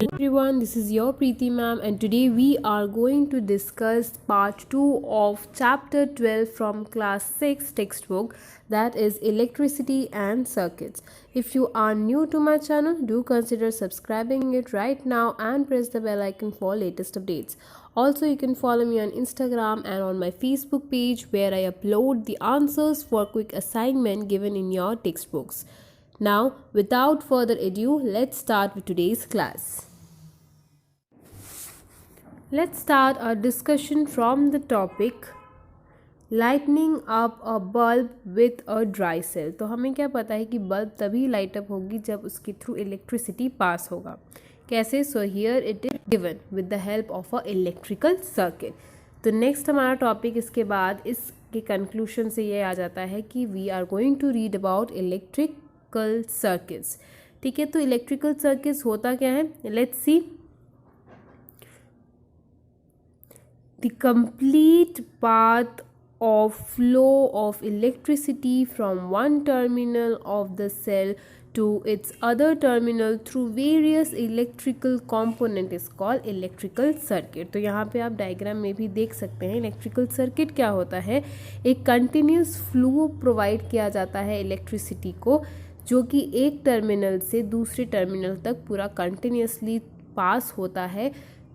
Everyone, this is your Preeti ma'am, and today we are going to discuss part 2 of chapter 12 from class 6 textbook, that is electricity and circuits. If you are new to my channel, do consider subscribing it right now and press the bell icon for latest updates. Also, you can follow me on Instagram and on my Facebook page where I upload the answers for quick assignment given in your textbooks. Now, without further ado, let's start with today's class. Let's start our discussion from the topic lighting up a bulb with a dry cell. तो हमें क्या पता है कि bulb तभी light up होगी जब उसके थ्रू इलेक्ट्रिसिटी पास होगा. कैसे? So here it is given with the help of a electrical circuit. तो नेक्स्ट हमारा टॉपिक इसके बाद इसके कंक्लूशन से ये आ जाता है कि we are going to read about electrical circuits. ठीक है, तो इलेक्ट्रिकल सर्किट्स होता क्या है? Let's see. The complete path of flow of electricity from one terminal of the cell to its other terminal through various electrical component is called electrical circuit. तो यहाँ पे आप डायग्राम में भी देख सकते हैं इलेक्ट्रिकल सर्किट क्या होता है. एक कंटिन्यूस फ्लो प्रोवाइड किया जाता है इलेक्ट्रिसिटी को, जो कि एक टर्मिनल से दूसरे टर्मिनल तक पूरा कंटिन्यूसली पास होता है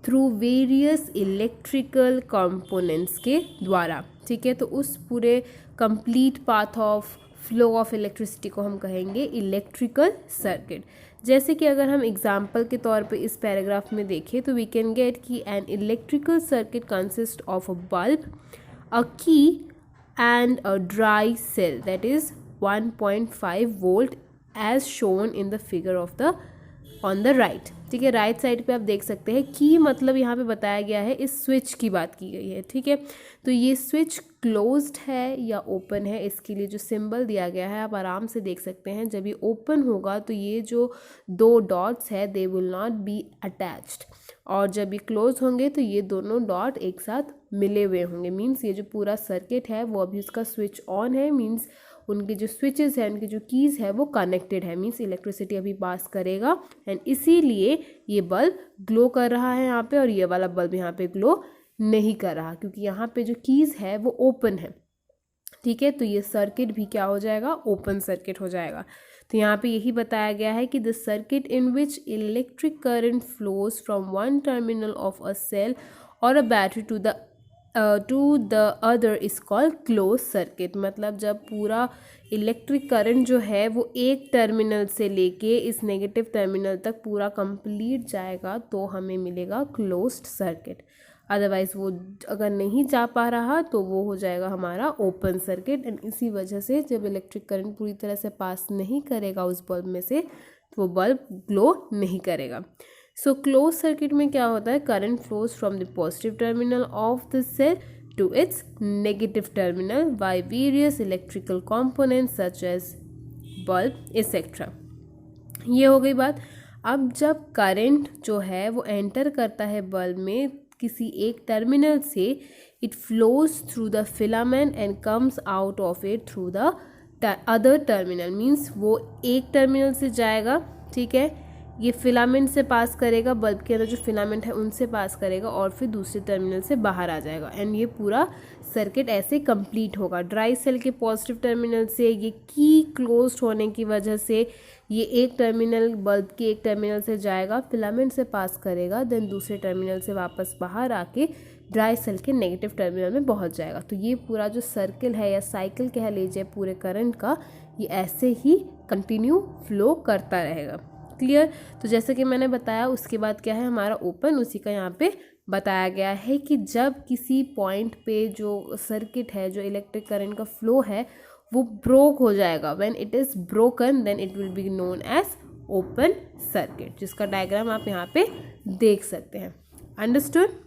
थ्रू वेरियस इलेक्ट्रिकल कंपोनेंट्स के द्वारा. ठीक है, तो उस पूरे complete path of flow of electricity को हम कहेंगे इलेक्ट्रिकल सर्किट. जैसे कि अगर हम एग्जांपल के तौर पे इस पैराग्राफ में देखें तो वी कैन गेट कि an electrical circuit consist of a bulb, a key and a dry cell that is 1.5 volt as shown in the figure of the on the right. ठीक है, राइट साइड पे आप देख सकते हैं की मतलब यहाँ पे बताया गया है इस स्विच की बात की गई है. ठीक है, तो ये स्विच क्लोज्ड है या ओपन है, इसके लिए जो सिंबल दिया गया है आप आराम से देख सकते हैं. जब ये ओपन होगा तो ये जो दो डॉट्स है they will not be attached, और जब ये क्लोज होंगे तो ये दोनों डॉट एक साथ मिले हुए होंगे. मीन्स ये जो पूरा सर्किट है वो अभी उसका स्विच ऑन है. मीन्स उनके जो स्विचेस हैं, उनकी जो कीज़ है वो कनेक्टेड है. मीन्स इलेक्ट्रिसिटी अभी पास करेगा एंड इसीलिए ये बल्ब ग्लो कर रहा है यहाँ पे, और ये वाला बल्ब यहाँ पे ग्लो नहीं कर रहा क्योंकि यहाँ पे जो कीज़ है वो ओपन है. ठीक है, तो ये सर्किट भी क्या हो जाएगा? ओपन सर्किट हो जाएगा. तो यहाँ पे यही बताया गया है कि the circuit in which electric current flows from one terminal of a cell और a battery to the other is called closed circuit. मतलब जब पूरा इलेक्ट्रिक करंट जो है वो एक टर्मिनल से लेके इस नेगेटिव टर्मिनल तक पूरा कंप्लीट जाएगा तो हमें मिलेगा क्लोज्ड सर्किट. अदरवाइज वो अगर नहीं जा पा रहा तो वो हो जाएगा हमारा ओपन सर्किट. एंड इसी वजह से जब इलेक्ट्रिक करंट पूरी तरह से पास नहीं करेगा उस बल्ब में से तो वो बल्ब ग्लो नहीं करेगा. सो क्लोज सर्किट में क्या होता है? Current flows from the positive terminal of the cell to its negative terminal by various electrical components such as bulb etcetera. ये हो गई बात. अब जब करंट जो है वो एंटर करता है बल्ब में किसी एक टर्मिनल से, it flows through the filament and comes out of it through the other terminal. Means वो एक टर्मिनल से जाएगा, ठीक है, ये फिलामेंट से पास करेगा, बल्ब के अंदर जो फिलामेंट है उनसे पास करेगा और फिर दूसरे टर्मिनल से बाहर आ जाएगा. एंड ये पूरा सर्किट ऐसे कंप्लीट होगा. ड्राई सेल के पॉजिटिव टर्मिनल से ये की क्लोज्ड होने की वजह से ये एक टर्मिनल बल्ब के एक टर्मिनल से जाएगा, फिलामेंट से पास करेगा, देन दूसरे टर्मिनल से वापस बाहर आके ड्राई सेल के नेगेटिव टर्मिनल में पहुंच जाएगा. तो ये पूरा जो सर्किल है या साइकिल कह लीजिए पूरे करंट का, ये ऐसे ही कंटिन्यू फ्लो करता रहेगा. क्लियर? तो जैसे कि मैंने बताया उसके बाद क्या है हमारा ओपन. उसी का यहाँ पे बताया गया है कि जब किसी पॉइंट पे जो सर्किट है, जो इलेक्ट्रिक करंट का फ्लो है वो ब्रोक हो जाएगा. When it is broken then it will be known as open circuit, जिसका डायग्राम आप यहाँ पे देख सकते हैं. Understood?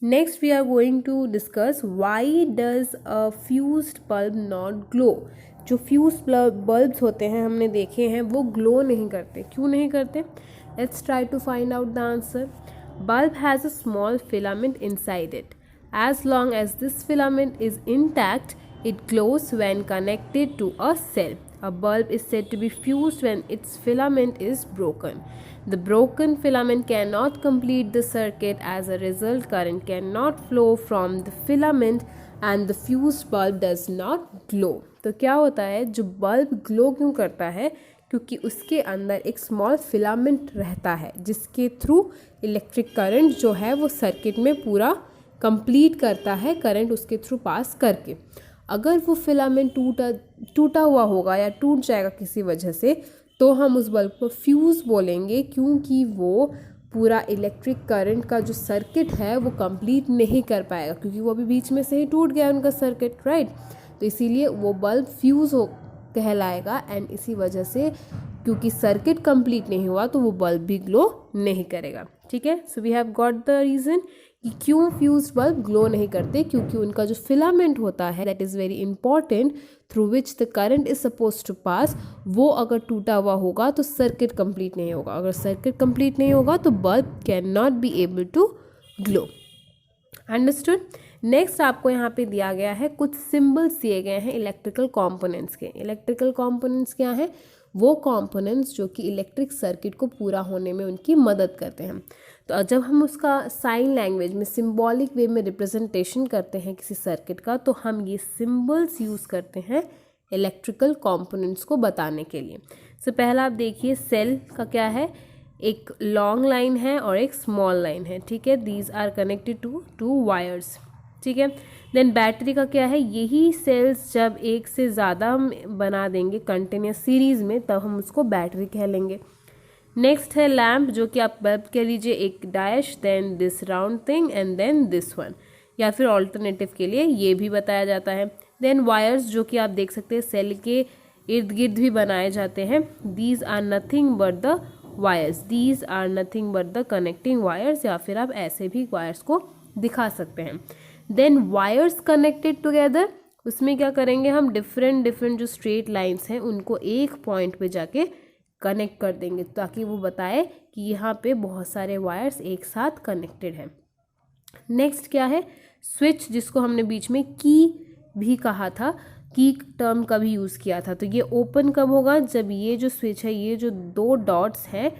Next we are going to discuss why does a fused bulb not glow. जो फ्यूज बल्ब्स होते हैं हमने देखे हैं वो ग्लो नहीं करते. क्यों नहीं करते? Let's try to find out the answer. Bulb has a small filament inside it. As long as this filament is intact, it glows when connected to a cell. A bulb is said to be fused when its filament is broken. The broken filament cannot complete the circuit. As a result, current cannot flow from the filament and the fused bulb does not glow. तो क्या होता है, जो bulb glow क्यों करता है, क्योंकि उसके अंदर एक स्मॉल फिलामेंट रहता है जिसके थ्रू इलेक्ट्रिक करंट जो है वो सर्किट में पूरा कंप्लीट करता है, करंट उसके थ्रू पास करके। अगर वो फिलामेंट टूटा हुआ होगा या टूट जाएगा किसी वजह से, तो हम उस बल्ब को फ्यूज़ बोलेंगे, क्योंकि वो पूरा इलेक्ट्रिक करंट का जो सर्किट है वो कंप्लीट नहीं कर पाएगा, क्योंकि वो अभी बीच में से ही टूट गया उनका सर्किट, राइट। तो इसीलिए वो बल्ब फ्यूज़ हो कहलाएगा। एंड इसी वजह से क्योंकि सर्किट कंप्लीट नहीं हुआ तो वो बल्ब भी ग्लो नहीं करेगा, ठीक है। So we have got the reason कि क्यों फ्यूज्ड बल्ब ग्लो नहीं करते, क्योंकि उनका जो फिलामेंट होता है that is very important through which the current is supposed to pass, वो अगर टूटा हुआ होगा तो सर्किट कंप्लीट नहीं होगा। अगर सर्किट कंप्लीट नहीं होगा तो bulb can not be able to glow. Understood. Next आपको यहाँ पे दिया गया है, कुछ सिंबल्स दिए गए हैं इलेक्ट्रिकल कंपोनेंट्स के। इलेक्ट्रिकल कंपोनेंट्स क्या है, वो कंपोनेंट्स जो कि इलेक्ट्रिक सर्किट को पूरा होने में उनकी मदद करते हैं। तो जब हम उसका साइन लैंग्वेज में सिंबॉलिक वे में रिप्रेजेंटेशन करते हैं किसी सर्किट का, तो हम ये सिंबल्स यूज़ करते हैं इलेक्ट्रिकल कंपोनेंट्स को बताने के लिए। सो पहला आप देखिए, सेल का क्या है, एक लॉन्ग लाइन है और एक स्मॉल लाइन है, ठीक है। These are connected to two wires, ठीक है। देन बैटरी का क्या है, यही सेल्स जब एक से ज़्यादा हम बना देंगे कंटिन्यूस सीरीज़ में, तब हम उसको बैटरी कह लेंगे। नेक्स्ट है लैम्प, जो कि आप बल्ब कह लीजिए, एक dash, then this round thing and then this one, या फिर ऑल्टरनेटिव के लिए ये भी बताया जाता है। देन वायर्स, जो कि आप देख सकते हैं सेल के इर्द गिर्द भी बनाए जाते हैं। These are nothing but the wires, these are nothing but the connecting wires, या फिर आप ऐसे भी वायर्स को दिखा सकते हैं। देन वायर्स कनेक्टेड टुगेदर, उसमें क्या करेंगे हम, डिफरेंट जो स्ट्रेट लाइंस हैं उनको एक पॉइंट पे जाके कनेक्ट कर देंगे, ताकि वो बताए कि यहाँ पे बहुत सारे वायर्स एक साथ कनेक्टेड हैं। नेक्स्ट क्या है, स्विच, जिसको हमने बीच में की भी कहा था, की टर्म का भी यूज़ किया था। तो ये ओपन कब होगा, जब ये जो स्विच है, ये जो दो डॉट्स हैं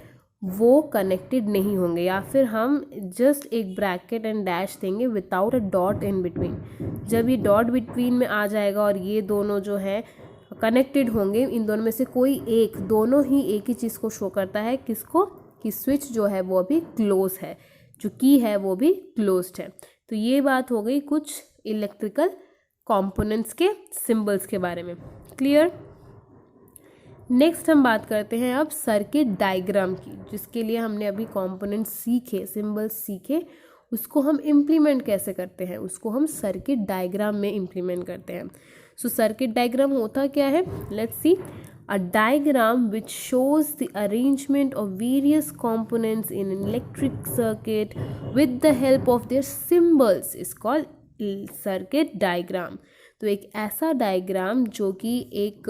वो कनेक्टेड नहीं होंगे, या फिर हम जस्ट एक ब्रैकेट एंड डैश देंगे without a dot in between. जब ये डॉट बिटवीन में आ जाएगा और ये दोनों जो है कनेक्टेड होंगे, इन दोनों में से कोई एक, दोनों ही एक ही चीज़ को शो करता है, किसको, कि स्विच जो है वो अभी क्लोज है, जो की है वो भी क्लोज्ड है। तो ये बात हो गई कुछ इलेक्ट्रिकल कंपोनेंट्स के सिंबल्स के बारे में, क्लियर। नेक्स्ट हम बात करते हैं अब सर्किट डायग्राम की, जिसके लिए हमने अभी कंपोनेंट्स सीखे, सिंबल्स सीखे, उसको हम इम्प्लीमेंट कैसे करते हैं, उसको हम सर्किट डायग्राम में इम्प्लीमेंट करते हैं। सो सर्किट डायग्राम होता क्या है, let's C. A diagram which shows the arrangement of various components in an electric circuit with the help of their symbols is called circuit diagram. तो एक ऐसा डायग्राम जो कि एक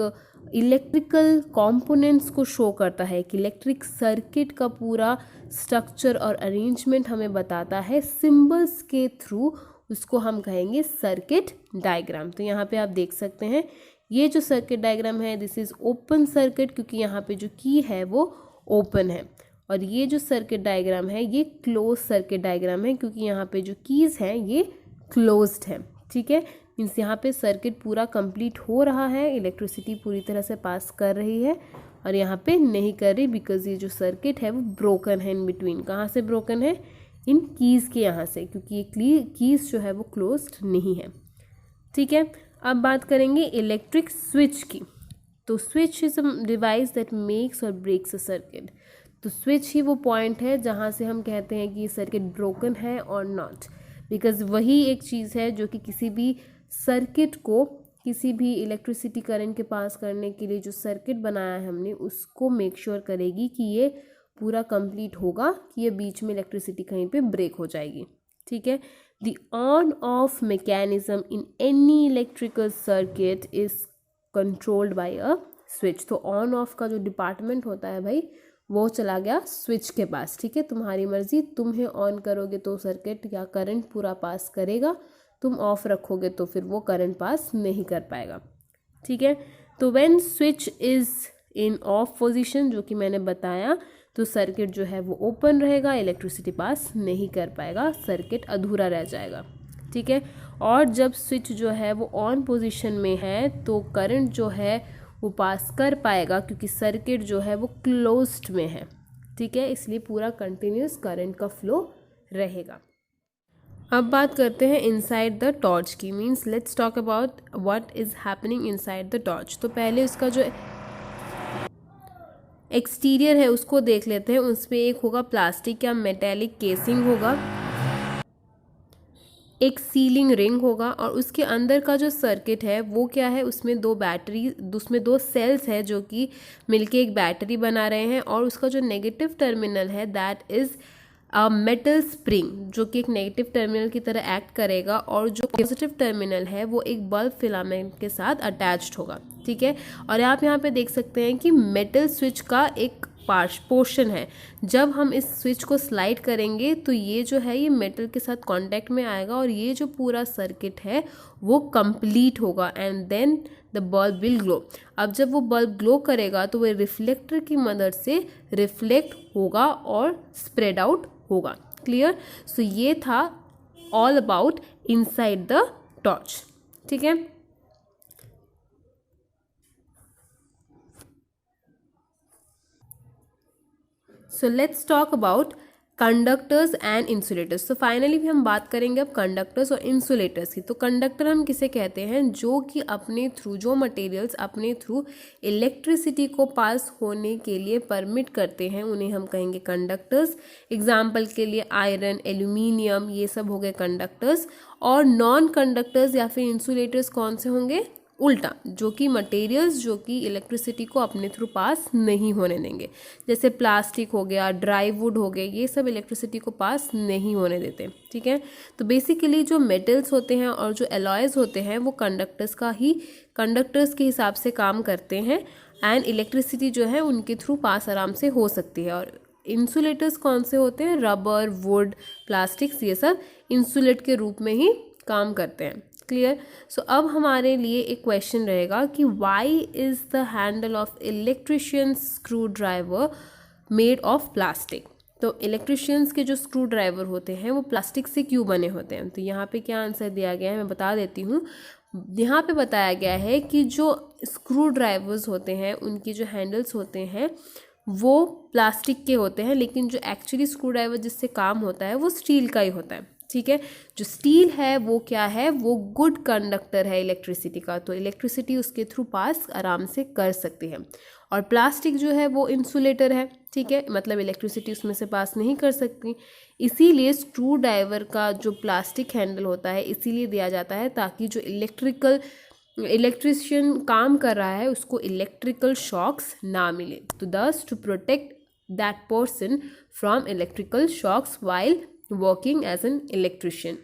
इलेक्ट्रिकल कंपोनेंट्स को शो करता है, कि इलेक्ट्रिक सर्किट का पूरा स्ट्रक्चर और अरेंजमेंट हमें बताता है सिंबल्स के थ्रू, उसको हम कहेंगे सर्किट डायग्राम। तो यहाँ पे आप देख सकते हैं, ये जो सर्किट डायग्राम है, दिस इज़ ओपन सर्किट, क्योंकि यहाँ पे जो की है वो ओपन है। और ये जो सर्किट डायग्राम है ये क्लोज सर्किट डायग्राम है, क्योंकि यहाँ पे जो कीज़ हैं ये क्लोज्ड है, ठीक है। मीन्स यहाँ पे सर्किट पूरा कंप्लीट हो रहा है, इलेक्ट्रिसिटी पूरी तरह से पास कर रही है, और यहाँ पे नहीं कर रही, बिकॉज ये जो सर्किट है वो ब्रोकन है इन बिटवीन। कहाँ से ब्रोकन है, इन कीज़ के यहाँ से, क्योंकि ये कीज़ जो है वो क्लोज्ड नहीं है, ठीक है। अब बात करेंगे इलेक्ट्रिक स्विच की। तो switch is a device that makes और ब्रेक्स अ सर्किट। तो स्विच ही वो पॉइंट है जहाँ से हम कहते हैं कि ये सर्किट ब्रोकन है और नॉट, बिकॉज वही एक चीज़ है जो कि किसी भी सर्किट को, किसी भी इलेक्ट्रिसिटी करंट के पास करने के लिए जो सर्किट बनाया है हमने, उसको मेक श्योर करेगी कि ये पूरा कंप्लीट होगा, कि ये बीच में इलेक्ट्रिसिटी कहीं पे ब्रेक हो जाएगी, ठीक है। The on off mechanism in any electrical circuit is controlled by a switch. तो ऑन ऑफ का जो डिपार्टमेंट होता है भाई, वो चला गया स्विच के पास, ठीक है। तुम्हारी मर्जी, तुम्हें ऑन करोगे तो सर्किट या करंट पूरा पास करेगा, तुम ऑफ रखोगे तो फिर वो करंट पास नहीं कर पाएगा, ठीक है। तो when switch is in of position, जो कि मैंने बताया, तो सर्किट जो है वो ओपन रहेगा, इलेक्ट्रिसिटी पास नहीं कर पाएगा, सर्किट अधूरा रह जाएगा, ठीक है। और जब स्विच जो है वो ऑन पोजीशन में है तो करंट जो है वो पास कर पाएगा, क्योंकि सर्किट जो है वो क्लोज्ड में है, ठीक है, इसलिए पूरा कंटिन्यूस करंट का फ्लो रहेगा। अब बात करते हैं इनसाइड द टॉर्च की, means let's talk about what is happening inside the torch. तो पहले उसका जो एक्सटीरियर है उसको देख लेते हैं। उसमें एक होगा प्लास्टिक या मेटेलिक केसिंग होगा, एक सीलिंग रिंग होगा, और उसके अंदर का जो सर्किट है वो क्या है, उसमें दो सेल्स है जो कि मिलके एक बैटरी बना रहे हैं, और उसका जो नेगेटिव टर्मिनल है दैट इज मेटल स्प्रिंग, जो कि एक नेगेटिव टर्मिनल की तरह एक्ट करेगा, और जो पॉजिटिव टर्मिनल है वो एक बल्ब फिलामेंट के साथ अटैच्ड होगा, ठीक है। और आप यहाँ पे देख सकते हैं कि मेटल स्विच का एक पोर्शन है, जब हम इस स्विच को स्लाइड करेंगे तो ये जो है ये मेटल के साथ कांटेक्ट में आएगा, और ये जो पूरा सर्किट है वो कंप्लीट होगा, and then the bulb will glow. अब जब वो बल्ब ग्लो करेगा तो वो रिफ्लेक्टर की मदद से रिफ्लेक्ट होगा और स्प्रेड आउट होगा। क्लियर? सो ये था all about inside the torch, ठीक है। So let's talk about conductors and insulators. तो फाइनली भी हम बात करेंगे अब कंडक्टर्स और इंसुलेटर्स की। तो कंडक्टर हम किसे कहते हैं, जो कि अपने थ्रू, जो मटेरियल्स अपने थ्रू इलेक्ट्रिसिटी को पास होने के लिए परमिट करते हैं, उन्हें हम कहेंगे कंडक्टर्स। एग्जाम्पल के लिए आयरन, एल्यूमिनियम, ये सब हो गए कंडक्टर्स। और नॉन कंडक्टर्स या फिर इंसुलेटर्स कौन से होंगे, उल्टा, जो कि मटेरियल्स जो कि इलेक्ट्रिसिटी को अपने थ्रू पास नहीं होने देंगे, जैसे प्लास्टिक हो गया, ड्राई वुड हो गए, ये सब इलेक्ट्रिसिटी को पास नहीं होने देते, ठीक है। तो बेसिकली जो मेटल्स होते हैं और जो एलॉयज होते हैं वो कंडक्टर्स के हिसाब से काम करते हैं, एंड इलेक्ट्रिसिटी जो है उनके थ्रू पास आराम से हो सकती है। और इंसुलेटर्स कौन से होते हैं, रबर, वुड, प्लास्टिक्स, ये सब इंसुलेट के रूप में ही काम करते हैं। क्लियर? सो अब हमारे लिए एक क्वेश्चन रहेगा कि why is the handle of electrician screw driver made of plastic. तो इलेक्ट्रिशियंस के जो स्क्रू ड्राइवर होते हैं वो प्लास्टिक से क्यों बने होते हैं। तो यहाँ पे क्या आंसर दिया गया है मैं बता देती हूँ। यहाँ पे बताया गया है कि जो स्क्रू ड्राइवर्स होते हैं उनकी जो हैंडल्स होते हैं वो प्लास्टिक के होते हैं, लेकिन जो एक्चुअली स्क्रू ड्राइवर जिससे काम होता है वो स्टील का ही होता है, ठीक है। जो स्टील है वो क्या है, वो गुड कंडक्टर है इलेक्ट्रिसिटी का, तो इलेक्ट्रिसिटी उसके थ्रू पास आराम से कर सकती है। और प्लास्टिक जो है वो इंसुलेटर है, ठीक है, मतलब इलेक्ट्रिसिटी उसमें से पास नहीं कर सकती। इसीलिए स्क्रू ड्राइवर का जो प्लास्टिक हैंडल होता है इसीलिए दिया जाता है ताकि जो इलेक्ट्रिशियन काम कर रहा है उसको इलेक्ट्रिकल शॉक्स ना मिले, तो this to protect that person from electrical shocks while working as an electrician,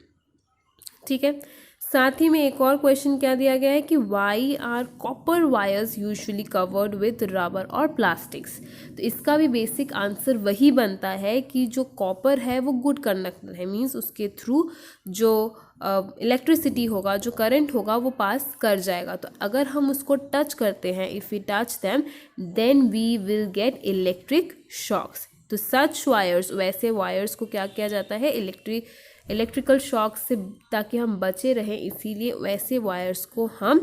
ठीक है। साथ ही में एक और क्वेश्चन क्या दिया गया है कि why are copper wires usually covered with rubber और प्लास्टिक्स। तो इसका भी बेसिक आंसर वही बनता है कि जो कॉपर है वो गुड कंडक्टर है, मींस उसके थ्रू जो इलेक्ट्रिसिटी होगा, जो करंट होगा वो पास कर जाएगा। तो अगर हम उसको टच करते हैं, if we touch them then we will get electric shocks. तो सच वायर्स, वैसे वायर्स को क्या किया जाता है, इलेक्ट्रिकल शॉक से ताकि हम बचे रहें, इसीलिए वैसे वायर्स को हम,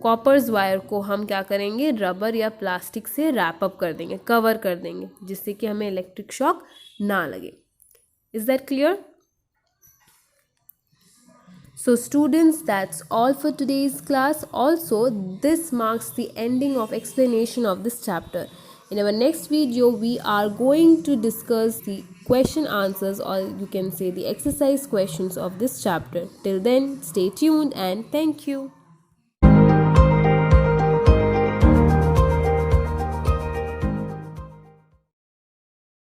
कॉपर्स वायर को हम क्या करेंगे, रबर या प्लास्टिक से रैप अप कर देंगे, कवर कर देंगे, जिससे कि हमें इलेक्ट्रिक शॉक ना लगे। Is that clear? So students, that's all for today's class. Also, this marks the ending of explanation of this chapter. In our next video, we are going to discuss the question answers, or you can say the exercise questions of this chapter. Till then, stay tuned and thank you.